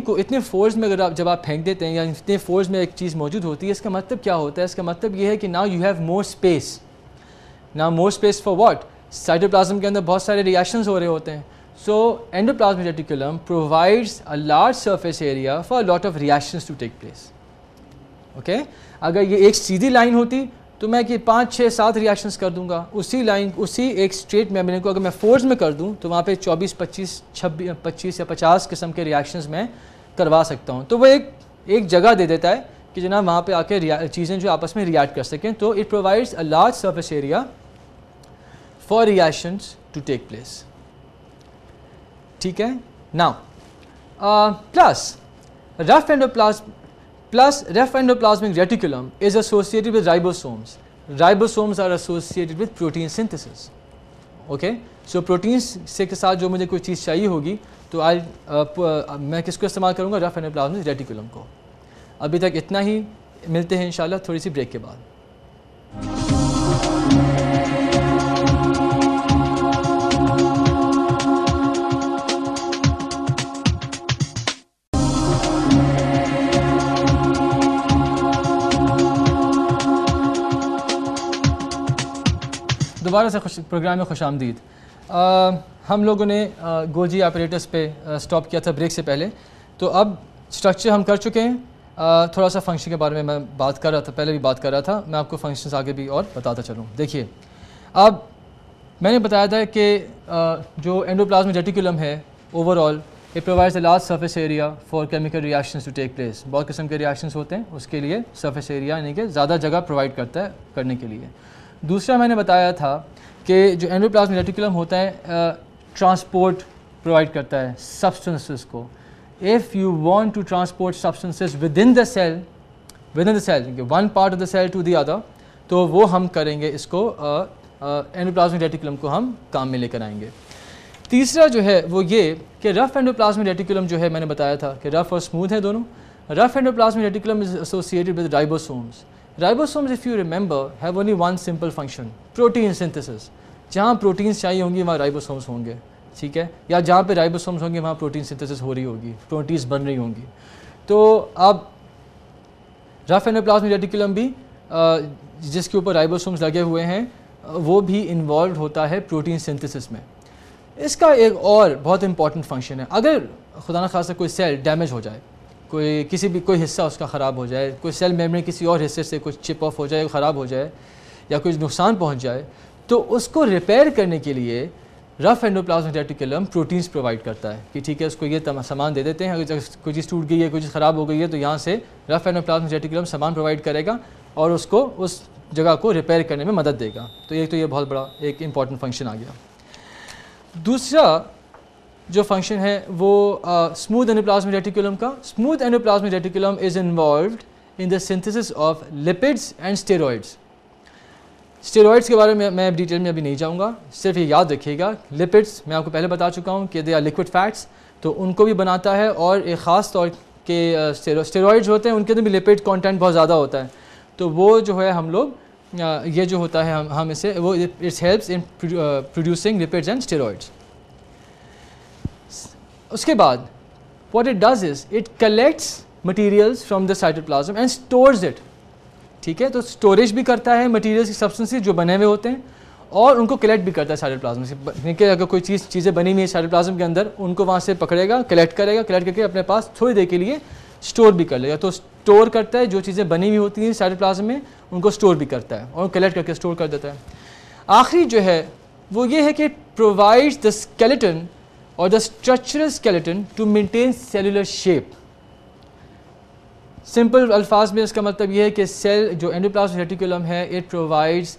اتنے فورس میں اگر جب آپ پھینک دیتے ہیں یا اتنے فورس میں ایک چیز موجود ہوتی ہے, اس کا مطلب کیا ہوتا ہے؟ اس کا مطلب یہ ہے کہ now you have more space. Now more space for what? Cytoplasm کے اندر بہت سارے ریئیکشنز ہو رہے ہوتے ہیں. So endoplasmic reticulum provides a large surface area for a lot of reactions to take place. Okay, اگر یہ ایک سیدھی لائن ہوتی تو میں کہ 5 6 7 ریئیکشنز کر دوں گا. اسی ایک اسٹریٹ میمبرین کو اگر میں فورس میں کر دوں تو وہاں پہ 24 25 26 یا 50 قسم کے ریئیکشنز میں کروا سکتا ہوں. تو وہ ایک جگہ دے دیتا ہے کہ جناب وہاں پہ آ کے چیزیں جو آپس میں ریئیکٹ کر سکیں. تو it provides a large surface area for reactions to take place. ٹھیک ہے. Now plus rough endoplasmic reticulum is associated with ribosomes. Ribosomes are associated with protein synthesis. Okay, so proteins سے کے ساتھ جو مجھے کوئی چیز چاہیے ہوگی تو میں کس کو استعمال کروں گا؟ rough endoplasmic reticulum کو. ابھی تک اتنا ہی, ملتے ہیں انشاءاللہ تھوڑی سی بریک کے بعد. دوبارہ سے پروگرام میں خوش آمدید. ہم لوگوں نے گولجی آپریٹس پہ سٹاپ کیا تھا بریک سے پہلے. تو اب سٹرکچر ہم کر چکے ہیں. تھوڑا سا فنکشن کے بارے میں بات کر رہا تھا, پہلے بھی بات کر رہا تھا. میں آپ کو فنکشنز آگے بھی اور بتاتا چلوں. دیکھیے, اب میں نے بتایا تھا کہ جو اینڈوپلازمک ریٹیکولم ہے overall it provides a large surface area for chemical reactions to take place. بہت قسم کے ریئیکشنز ہوتے ہیں, اس کے لیے سرفیس ایریا یعنی کہ زیادہ جگہ پرووائڈ کرتا ہے کرنے کے لیے. دوسرا میں نے بتایا تھا کہ جو اینڈوپلازمک ریٹیکولم ہوتا ہے ٹرانسپورٹ پرووائڈ کرتا ہے سبسٹنسز کو. If you want to transport substances within the cell one part of the cell to the other, تو وہ ہم کریں گے اس کو اینڈوپلازمک ریٹیکولم کو ہم کام میں لے کر آئیں گے. تیسرا جو ہے وہ یہ کہ رف اینڈوپلازمک ریٹیکولم جو ہے میں نے بتایا تھا کہ رف اور اسموتھ ہے دونوں. رف endoplasmic reticulum is associated with ribosomes. Ribosomes, if you remember, have only one simple function, protein synthesis. جہاں پروٹینس چاہیے ہوں گی وہاں رائبوسومس ہوں گے, ٹھیک ہے, یا جہاں پہ رائبوسومس ہوں گے وہاں پروٹین سنتھسس ہو رہی ہوگی, پروٹینز بن رہی ہوں گی. تو اب رف اینڈوپلازمک ریٹیکولم بھی جس کے اوپر رائبوسومس لگے ہوئے ہیں وہ بھی انوالوڈ ہوتا ہے پروٹین سنتھسس میں. اس کا ایک اور بہت امپورٹنٹ فنکشن ہے. اگر خدا نخواستہ کوئی سیل ڈیمیج ہو جائے, کوئی حصہ اس کا خراب ہو جائے, کوئی سیل میمبرین کسی اور حصے سے کچھ چپ آف ہو جائے, خراب ہو جائے یا کوئی نقصان پہنچ جائے, تو اس کو ریپیئر کرنے کے لیے رف اینڈوپلازمک ریٹیکولم پروٹینز پرووائڈ کرتا ہے کہ ٹھیک ہے اس کو یہ سامان دے دیتے ہیں, اگر کوئی چیز ٹوٹ گئی ہے, کوئی چیز خراب ہو گئی ہے, تو یہاں سے رف اینڈوپلازمک ریٹیکولم سامان پرووائڈ کرے گا اور اس کو اس جگہ کو ریپیئر کرنے میں مدد دے گا. تو یہ بہت بڑا ایک امپورٹنٹ فنکشن آ گیا. دوسرا جو فنکشن ہے وہ اسموتھ اینڈوپلازمک ریٹیکولم کا. Smooth endoplasmic reticulum is involved in the synthesis of لپڈس and steroids. Steroids کے بارے میں میں ڈیٹیل میں ابھی نہیں جاؤں گا, صرف یہ یاد رکھیے گا لپڈس میں آپ کو پہلے بتا چکا ہوں کہ دے آر لکوڈ فیٹس, تو ان کو بھی بناتا ہے, اور ایک خاص طور کے اسٹیرائڈز ہوتے ہیں ان کے اندر بھی لپڈ کانٹینٹ بہت زیادہ ہوتا ہے, تو وہ جو ہے ہم لوگ یہ جو ہوتا ہے ہم اسے وہ it's helps in producing lipids and steroids. اس کے بعد what it does is it collects materials from the cytoplasm and stores it. ٹھیک ہے, تو اسٹوریج بھی کرتا ہے مٹیریلس کی سبسٹنسز جو بنے ہوئے ہوتے ہیں, اور ان کو کلیکٹ بھی کرتا ہے سائٹوپلازم سے. کہ اگر کوئی چیزیں بنی ہوئی ہیں سائٹوپلازم کے اندر, ان کو وہاں سے پکڑے گا, کلیکٹ کرے گا, کلیکٹ کر کے اپنے پاس تھوڑی دیر کے لیے اسٹور بھی کر لے گا. تو اسٹور کرتا ہے جو چیزیں بنی ہوئی ہوتی ہیں سائٹوپلازم میں, ان کو اسٹور بھی کرتا ہے اور کلیکٹ کر کے اسٹور کر دیتا ہے. آخری جو ہے وہ یہ ہے کہ provides the skeleton or the structural skeleton to maintain cellular shape. Simple الفاظ میں اس کا مطلب یہ ہے کہ سیل جو اینڈوپلازمک ریٹیکولم ہے it provides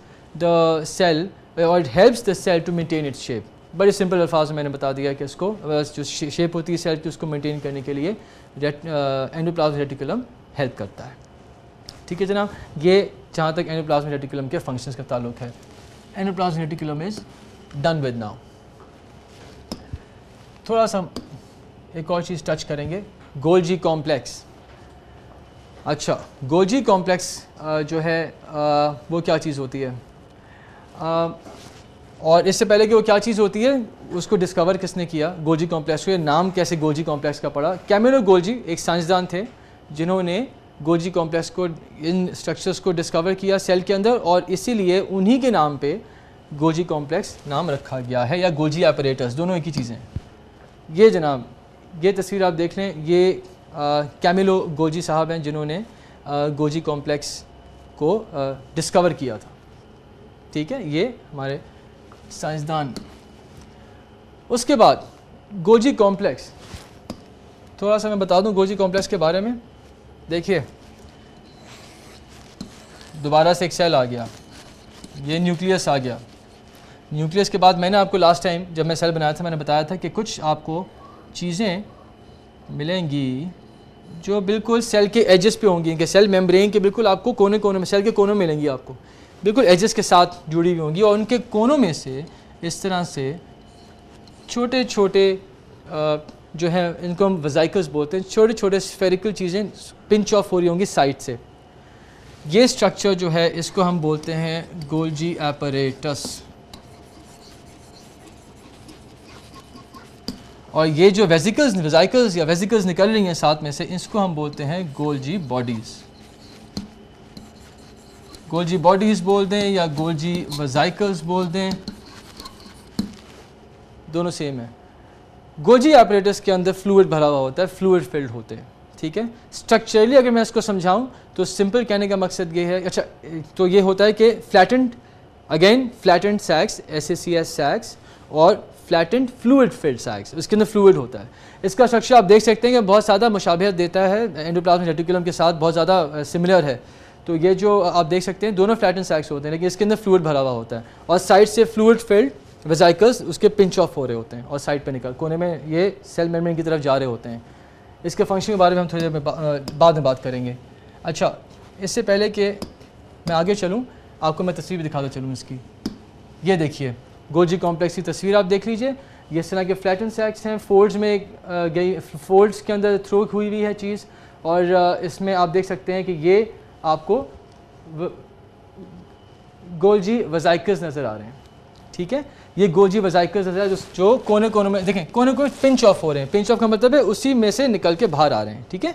the cell or it helps the cell to maintain its shape. بڑے سمپل الفاظ میں نے بتا دیا کہ اس کو جو شیپ ہوتی ہے سیل کی اس کو مینٹین کرنے کے لیے اینڈوپلازمک ریٹیکولم ہیلپ کرتا ہے. ٹھیک ہے جناب, یہ جہاں تک اینڈوپلازمک ریٹیکولم کے فنکشنز کا تعلق ہے. Endoplasmic reticulum is done with now. تھوڑا سا ایک اور چیز ٹچ کریں گے, گولجی کمپلیکس. اچھا, گولجی کمپلیکس جو ہے وہ کیا چیز ہوتی ہے, اور اس سے پہلے کہ وہ کیا چیز ہوتی ہے اس کو ڈسکور کس نے کیا؟ گولجی کمپلیکس کو. یہ نام کیسے گولجی کمپلیکس کا پڑا؟ کیمیلو گولجی ایک سائنسدان تھے جنہوں نے گولجی کمپلیکس کو ان اسٹرکچرس کو ڈسکور کیا سیل کے اندر, اور اسی لیے انہی کے نام پہ گولجی کمپلیکس نام رکھا گیا ہے, یا گولجی ایپریٹس, دونوں ایک ہی چیزیں ہیں. یہ جناب یہ تصویر آپ دیکھ لیں, یہ کیمیلو گولجی صاحب ہیں جنہوں نے گولجی کمپلیکس کو ڈسکور کیا تھا. ٹھیک ہے, یہ ہمارے سائنسدان. اس کے بعد گولجی کمپلیکس, تھوڑا سا میں بتا دوں گولجی کمپلیکس کے بارے میں. دیکھیے دوبارہ سے ایک سیل آ گیا, یہ نیوکلیس آ گیا. نیوکلیس کے بعد میں نے آپ کو لاسٹ ٹائم جب میں سیل بنایا تھا میں نے بتایا تھا کہ کچھ آپ کو چیزیں ملیں گی جو بالکل سیل کے ایجز پہ ہوں گی, کہ سیل میمبرین کے بالکل آپ کو کونے کونے میں, سیل کے کونوں ملیں گی آپ کو, بالکل ایجز کے ساتھ جڑی ہوئی ہوں گی, اور ان کے کونوں میں سے اس طرح سے چھوٹے چھوٹے جو ہیں ان کو ہم ویزائکلز بولتے ہیں, چھوٹے چھوٹے اسفیریکل چیزیں پنچ آف ہو رہی ہوں گی سائڈ سے. یہ اسٹرکچر جو ہے اس کو ہم بولتے ہیں گولجی ایپریٹس, اور یہ جو ویزائکلز یا ویزیکلز نکل رہی ہیں ساتھ میں سے, اس کو ہم بولتے ہیں گولجی باڈیز. گولجی باڈیز بول دیں یا گولجی ویزائکلز بول دیں, دونوں سیم ہیں. گولجی ایپریٹس کے اندر فلوئڈ بھرا ہوا ہوتا ہے, فلوئڈ فلڈ ہوتے ہیں. ٹھیک ہے, اسٹرکچرلی اگر میں اس کو سمجھاؤں تو سمپل کہنے کا مقصد یہ ہے, اچھا تو یہ ہوتا ہے کہ flattened, again flattened sacs, SACS sacs, اور فلیٹنڈ فلوئڈ فلڈ سیکس, اس کے اندر فلوئڈ ہوتا ہے. اس کا اسٹرکچر آپ دیکھ سکتے ہیں کہ بہت زیادہ مشابہت دیتا ہے اینڈوپلازمک ریٹیکولم کے ساتھ, بہت زیادہ سملر ہے. تو یہ جو آپ دیکھ سکتے ہیں دونوں فلیٹنڈ سیکس ہوتے ہیں, لیکن اس کے اندر فلوئڈ بھرا ہوا ہوتا ہے, اور سائڈ سے فلوئڈ فلڈ ویزائکلز اس کے پنچ آف ہو رہے ہوتے ہیں, اور سائڈ پہ نکل کونے میں یہ سیل میمبرین کی طرف جا رہے ہوتے ہیں. اس کے فنکشن کے بارے میں ہم تھوڑی دیر میں بعد میں بات کریں گے. اچھا, اس سے پہلے کہ میں آگے چلوں آپ کو میں تصویر بھی دکھاتا چلوں اس کی. یہ دیکھیے گولجی کمپلیکس کی تصویر آپ دیکھ لیجئے. یہ اس طرح کے فلیٹن سیکس ہیں, فولڈز میں گئی, فولڈز کے اندر تھرو ہوئی ہوئی ہے چیز, اور اس میں آپ دیکھ سکتے ہیں کہ یہ آپ کو گولجی ویزائکلز نظر آ رہے ہیں. ٹھیک ہے, یہ گولجی ویزائکلز نظر آ رہے ہیں جو کونے کونوں میں دیکھیں, کونے کونے پنچ آف ہو رہے ہیں. پنچ آف کا مطلب ہے اسی میں سے نکل کے باہر آ رہے ہیں. ٹھیک ہے,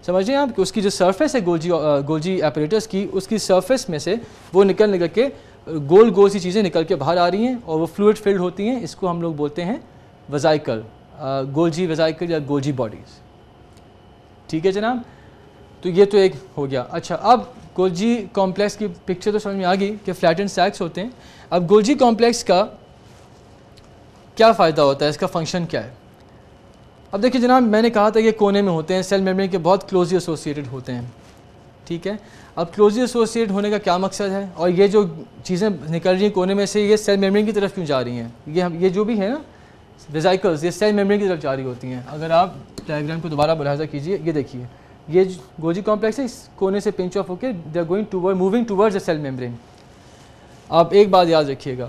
سمجھ رہے ہیں آپ کہ اس کی جو سرفیس ہے گولجی ایپریٹس کی, اس کی سرفیس میں سے وہ نکل کے گول گول سی چیزیں نکل کے باہر آ رہی ہیں, اور وہ فلوئڈ فلڈ ہوتی ہیں. اس کو ہم لوگ بولتے ہیں ویزائکل, گولجی ویزائکل یا گولجی باڈیز. ٹھیک ہے جناب, تو یہ تو ایک ہو گیا. اچھا, اب گولجی کمپلیکس کی پکچر تو سمجھ میں آ گئی کہ فلیٹن سیکس ہوتے ہیں. اب گولجی کمپلیکس کا کیا فائدہ ہوتا ہے, اس کا فنکشن کیا ہے؟ اب دیکھیے جناب, میں نے کہا تھا یہ کونے میں ہوتے ہیں, سیل میمبرین کے بہت کلوزلی ایسوسیٹڈ ہوتے ہیں. ٹھیک ہے, اب کلوزلی ایسوسیٹڈ ہونے کا کیا مقصد ہے, اور یہ جو چیزیں نکل رہی ہیں کونے میں سے, یہ سیل میمبرین کی طرف کیوں جا رہی ہیں؟ یہ جو بھی ہے نا ویزائکلز, یہ سیل میمبرین کی طرف جاری ہوتی ہیں. اگر آپ ڈائیگرام کو دوبارہ ملاحظہ کیجئے, یہ دیکھیے یہ گولجی کمپلیکس ہے, اس کونے سے پنچ آف ہو کے they are going toward, moving towards the cell membrane. آپ ایک بات یاد رکھیے گا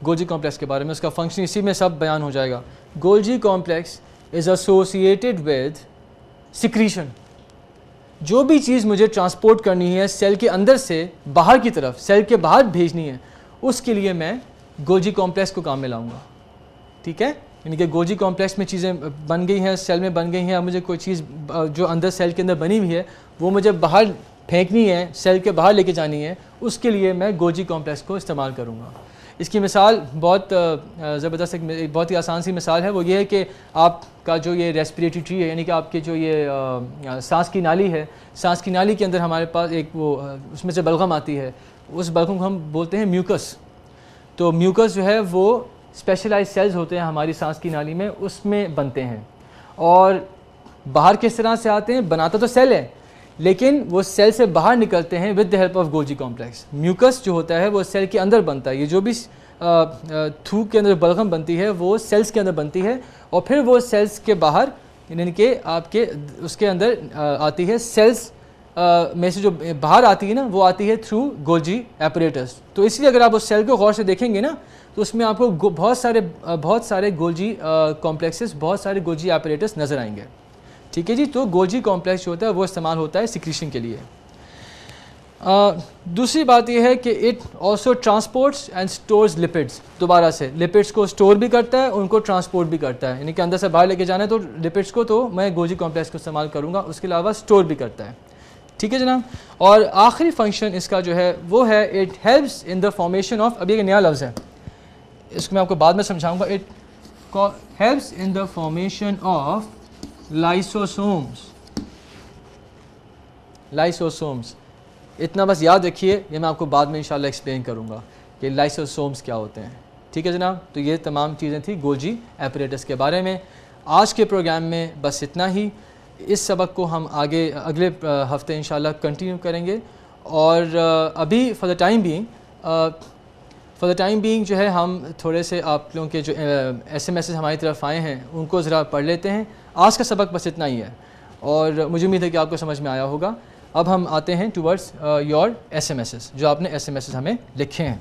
گولجی کمپلیکس کے بارے میں, اس کا فنکشن اسی میں سب بیان ہو جائے گا. Golgi complex is associated with secretion. جو بھی چیز مجھے ٹرانسپورٹ کرنی ہے سیل کے اندر سے باہر کی طرف, سیل کے باہر بھیجنی ہے, اس کے لیے میں گولجی کمپلیکس کو کام میں لاؤں گا. ٹھیک ہے, یعنی کہ گولجی کمپلیکس میں چیزیں بن گئی ہیں, سیل میں بن گئی ہیں, اب مجھے کوئی چیز جو اندر سیل کے اندر بنی ہوئی ہے وہ مجھے باہر پھینکنی ہے, سیل کے باہر لے کے جانی ہے, اس کے لیے میں گولجی کمپلیکس کو استعمال کروں گا. اس کی مثال بہت زبردست, ایک بہت ہی آسان سی مثال ہے, وہ یہ ہے کہ آپ کا جو یہ ریسپریٹری ٹری ہے, یعنی کہ آپ کے جو یہ سانس کی نالی ہے, سانس کی نالی کے اندر ہمارے پاس ایک وہ اس میں سے بلغم آتی ہے, اس بلغم کو ہم بولتے ہیں میوکس. تو میوکس جو ہے وہ اسپیشلائز سیلز ہوتے ہیں ہماری سانس کی نالی میں, اس میں بنتے ہیں. اور باہر کس طرح سے آتے ہیں, بناتا تو سیل ہے لیکن وہ سیل سے باہر نکلتے ہیں with the help of گولجی complex. Mucus جو ہوتا ہے وہ سیل کے اندر بنتا ہے, یہ جو بھی تھوک کے اندر بلغم بنتی ہے وہ سیلز کے اندر بنتی ہے, اور پھر وہ سیلز کے باہر یعنی کہ آپ کے اس کے اندر آتی ہے, سیلز میں سے جو باہر آتی ہے نا وہ آتی ہے تھرو گولجی ایپریٹس. تو اس لیے اگر آپ اس سیل کو غور سے دیکھیں گے نا تو اس میں آپ کو بہت سارے گولجی کمپلیکسز, بہت سارے گولجی ایپریٹس نظر آئیں گے. ٹھیک ہے جی, تو گولجی کمپلیکس جو ہوتا ہے وہ استعمال ہوتا ہے سیکریشن کے لیے. دوسری بات یہ ہے کہ it also transports and stores لپڈس. دوبارہ سے لپڈس کو اسٹور بھی کرتا ہے, ان کو ٹرانسپورٹ بھی کرتا ہے, یعنی کہ اندر سے باہر لے کے جانا ہے تو لپڈس کو تو میں گوجی کمپلیکس کو استعمال کروں گا, اس کے علاوہ اسٹور بھی کرتا ہے. ٹھیک ہے جناب. اور آخری فنکشن اس کا جو ہے وہ ہے it helps in the formation of, ابھی ایک نیا لفظ ہے اس کو میں آپ کو بعد میں سمجھاؤں گا. It helps in the formation of lysosomes. Lysosomes اتنا بس یاد رکھیے, یہ میں آپ کو بعد میں انشاءاللہ ایکسپلین کروں گا کہ لائسوسومس کیا ہوتے ہیں. ٹھیک ہے جناب. تو یہ تمام چیزیں تھیں گولجی ایپریٹس کے بارے میں. آج کے پروگرام میں بس اتنا ہی. اس سبق کو ہم آگے اگلے ہفتے انشاءاللہ کنٹینیو کریں گے. اور ابھی فار دا ٹائم بینگ جو ہے ہم تھوڑے سے آپ لوگوں کے جو ایس ایم ایسز ہماری طرف آئے ہیں ان کو ذرا پڑھ لیتے ہیں. آج کا سبق بس اتنا ہی ہے اور مجھے امید ہے کہ آپ کو سمجھ میں آیا ہوگا. اب ہم آتے ہیں towards your S M Es, جو آپ نے ایس ایم ایسز ہمیں لکھے ہیں.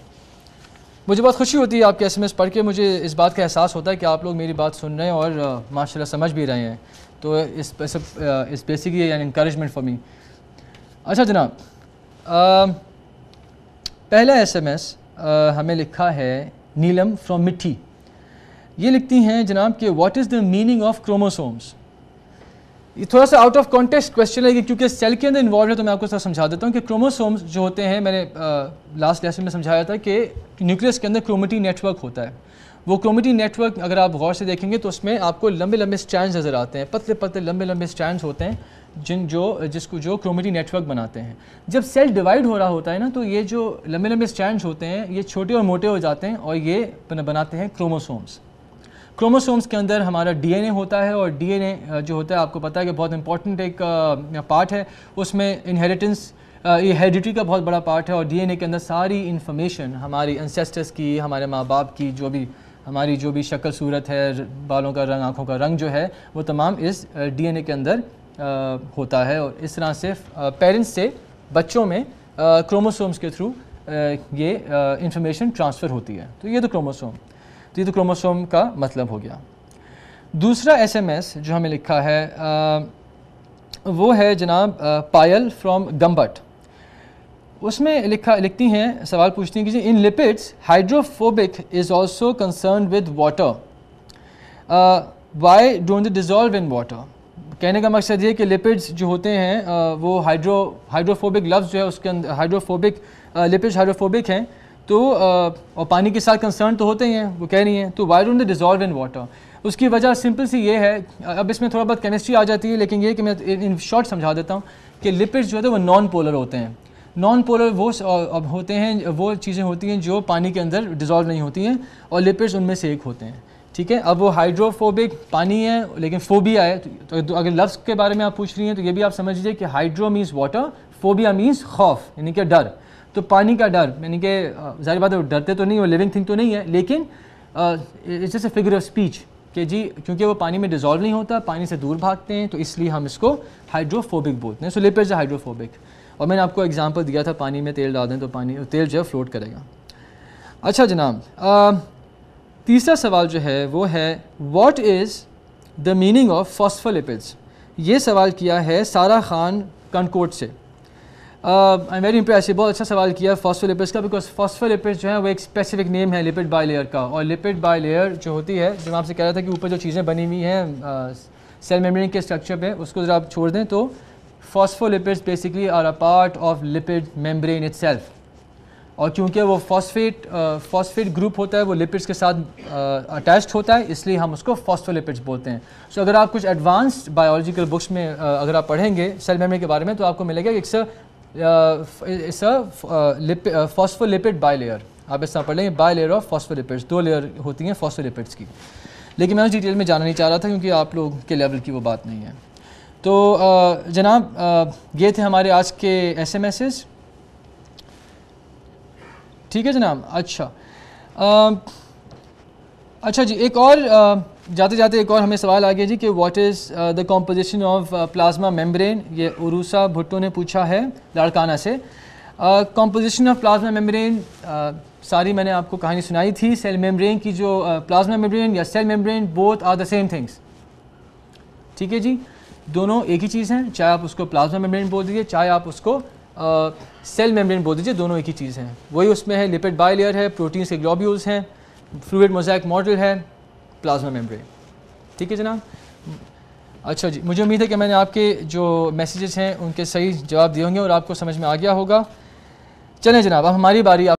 مجھے بہت خوشی ہوتی ہے آپ کے ایس ایم ایس پڑھ کے. مجھے اس بات کا احساس ہوتا ہے کہ آپ لوگ میری بات سن رہے ہیں اور ماشاء اللہ سمجھ بھی رہے ہیں. تو اس بیسکلی یعنی انکریجمنٹ فار می. اچھا جناب, پہلا ایس ایم ایس ہمیں لکھا ہے نیلم فرام مٹھی. یہ لکھتی ہیں جناب کہ what is the meaning of chromosomes. یہ تھوڑا سا آؤٹ آف کانٹیکسٹ کویشچن ہے کیونکہ سیل کے اندر انوالو ہے, تو میں آپ کو ذرا سمجھا دیتا ہوں کہ کروموسومس جو ہوتے ہیں, میں نے لاسٹ لیسن میں سمجھایا تھا کہ نیوکلس کے اندر کرومیٹین نیٹ ورک ہوتا ہے. وہ کرومیٹین نیٹ ورک اگر آپ غور سے دیکھیں گے تو اس میں آپ کو لمبے لمبے اسٹرینڈز نظر آتے ہیں, پتلے پتلے لمبے لمبے اسٹرینڈز ہوتے ہیں جو کرومیٹین نیٹ ورک بناتے ہیں. جب سیل ڈیوائڈ ہو رہا ہوتا ہے نا, تو یہ جو لمبے لمبے اسٹرینڈز ہوتے ہیں یہ چھوٹے اور موٹے ہو جاتے ہیں اور یہ بناتے ہیں کروموسومس. کروموسومس کے اندر ہمارا ڈی این اے ہوتا ہے, اور ڈی این اے جو ہوتا ہے آپ کو پتہ ہے کہ بہت امپورٹنٹ ایک پارٹ ہے. اس میں انہیریٹنس, یہ ہیریڈیٹی کا بہت بڑا پارٹ ہے, اور ڈی این اے کے اندر ساری انفارمیشن ہماری انسیسٹرس کی, ہمارے ماں باپ کی, ہماری جو بھی شکل صورت ہے, بالوں کا رنگ, آنکھوں کا رنگ جو ہے, وہ تمام اس ڈی این اے کے اندر ہوتا ہے. اور اس طرح سے پیرنٹس سے بچوں میں کروموسومس کے تھرو یہ انفارمیشن ٹرانسفر ہوتی ہے. تو یہ تو کروموسوم کا مطلب ہو گیا. دوسرا ایس ایم ایس جو ہمیں لکھا ہے وہ ہے جناب پائل فرام گمبٹ. اس میں لکھتی ہیں, سوال پوچھتی ہیں کہ ان lipids hydrophobic is also concerned with water, why don't they dissolve in water. کہنے کا مقصد یہ کہ لپڈس جو ہوتے ہیں وہ ہائیڈروفوبک لفظ جو ہے اس کے اندر لپڈس ہائیڈروفوبک ہیں, تو اور پانی کے ساتھ کنسرن تو ہوتے ہی ہیں, وہ کہہ رہی ہیں. تو why don't they dissolve in water. اس کی وجہ سمپل سی یہ ہے, اب اس میں تھوڑا بہت کیمسٹری آ جاتی ہے, لیکن یہ کہ میں ان شارٹ سمجھا دیتا ہوں کہ لپڈس جو ہوتے ہیں وہ نان پولر ہوتے ہیں. نان پولر وہ ہوتے ہیں, وہ چیزیں ہوتی ہیں جو پانی کے اندر ڈیزالو نہیں ہوتی ہیں, اور لپڈس ان میں سے ایک ہوتے ہیں. ٹھیک ہے. اب وہ ہائیڈروفوبک پانی ہے لیکن فوبیا ہے, تو اگر لفظ کے بارے میں آپ پوچھ رہی ہیں تو یہ بھی آپ سمجھ لیجیے کہ hydro means water, phobia means خوف, یعنی کہ ڈر. تو پانی کا ڈر, یعنی کہ ظاہر بات ہے ڈرتے تو نہیں, وہ لیونگ تھنگ تو نہیں ہے, لیکن it's just a figure of speech کہ جی کیونکہ وہ پانی میں ڈیزالو نہیں ہوتا, پانی سے دور بھاگتے ہیں, تو اس لیے ہم اس کو ہائیڈروفوبک بولتے ہیں. سو لپڈز ہائیڈروفوبک. اور میں نے آپ کو اگزامپل دیا تھا, پانی میں تیل ڈال دیں تو تیل جو ہے فلوٹ کرے گا. اچھا جناب, تیسرا سوال جو ہے وہ ہے what is the meaning of phospholipids. یہ سوال کیا ہے سارا خان کنکوٹ سے. آئی ایم ویری امپریس, بہت اچھا سوال کیا فاسفولپڈس کا, بیکاز فاسفولپڈس جو ہے وہ ایک اسپیسیفک نیم ہے لپڈ بائی لیئر کا. اور لپڈ بائی لیئر جو ہوتی ہے, جو میں آپ سے کہہ رہا تھا کہ اوپر جو چیزیں بنی ہوئی ہیں سیل میمبرین کے اسٹرکچر پہ, اس کو ذرا آپ چھوڑ دیں تو phospholipids basically are a part of lipid membrane itself. اور کیونکہ وہ فاسفیٹ گروپ ہوتا ہے, وہ لپڈس کے ساتھ اٹیچڈ ہوتا ہے, اس لیے ہم اس کو فاسفولپڈس بولتے ہیں. سو اگر آپ کچھ ایڈوانسڈ بایولوجیکل بکس میں اگر آپ پڑھیں گے سیل میمبرین کے بارے میں, تو آپ کو ملے گا کہ فاسفولپڈ بائی لیئر. آپ اس طرح پڑھ لیں گے بائی لیئر آف فاسفولپڈس, 2 لیئر ہوتی ہیں فاسفولپڈس کی. لیکن میں اس ڈیٹیل میں جانا نہیں چاہ رہا تھا کیونکہ آپ لوگ کے لیول کی وہ بات نہیں ہے. تو جناب یہ تھے ہمارے آج کے ایس ایم ایسز. ٹھیک ہے جناب. اچھا جی, ایک اور جاتے جاتے ایک اور ہمیں سوال آ گیا جی کہ what is the composition of plasma membrane. یہ عروسا بھٹو نے پوچھا ہے لاڑکانہ سے. کمپوزیشن آف پلازما میمبرین ساری میں نے آپ کو کہانی سنائی تھی. سیل میمبرین کی جو پلازما میمبرین یا cell membrane both are the same things. ٹھیک ہے جی, دونوں ایک ہی چیز ہیں, چاہے آپ اس کو پلازما میمبرین بول دیجیے, چاہے آپ اس کو سیل میمبرین بول دیجیے، دونوں ایک ہی چیز ہیں. وہی اس میں ہے، لپڈ بائی لیئر ہے، پروٹینس کے گلوبیولز ہیں، فلوئڈ موزیک ماڈل ہے، پلازما میمبرین. ٹھیک ہے جناب. اچھا جی، مجھے امید ہے کہ میں نے آپ کے جو میسیجز ہیں ان کے صحیح جواب دیے ہوں گے اور آپ کو سمجھ میں آ گیا ہوگا. چلیں جناب، اب ہماری باری.